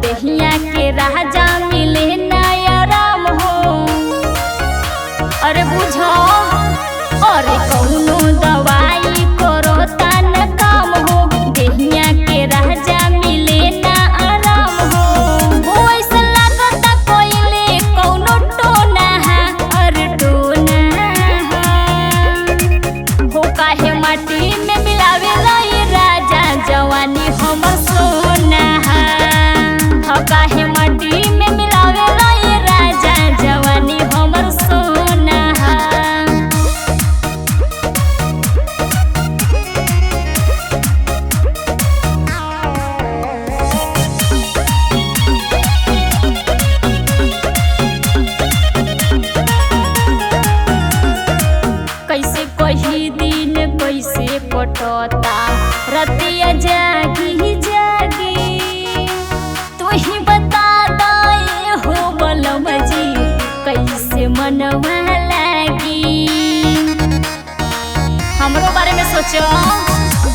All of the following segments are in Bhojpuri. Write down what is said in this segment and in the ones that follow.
देहिया के राजा मिले नया राम हो। अरे बुझो अरे कौनो दवाई करो तन काम हो, देहिया के राजा मिले ना आराम हो। ऐसा लगता कोइले कौनो टोना है, अरे टोना हो काहे माटी में मिलावे लाई राजा जवानी हमर सोना हो, काहे माटी में मिलावे लाई राजा जवानी हमर सोना कैसे कही दिन कैसे पटता रतिया जागी जागी, तू ही बता दे हो बलम जी कैसे मनवा लागी। हमरो बारे में सोचो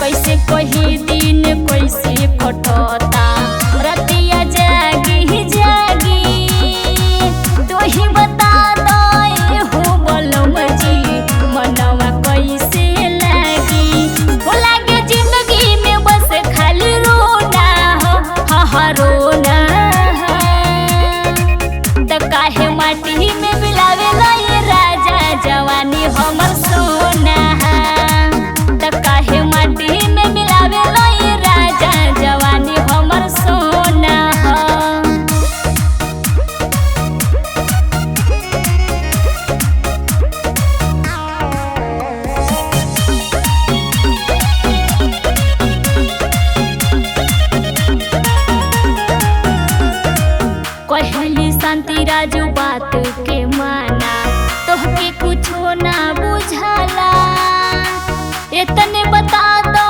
कैसे कही दिन कैसे पटता रतिया जागी जागी, तू ही बता दे हो बलम जी मनवा कैसे लागी। हो लागे जिंदगी में बस खाली रोना हो, हाँ रोना त काहे माटी में मिलावे लाई राजा जवानी हमर सोना त काहे माटी में मिलावे लाई राजा जवानी हमर सोना कहली शांति राजू बात के माना, तोहके कुछो ना बुझाला, इतने बता दो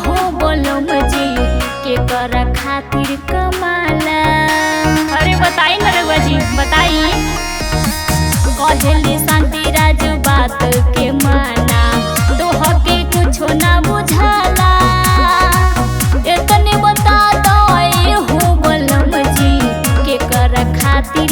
हो बोलम जी के कर खातिर कमाला। अरे बताई ना रघुआ जी बताई। कहली शांति राजू बात के माना, तोहके कुछो ना बुझाला, इतने बता दो हो बोलम जी के कर खातिर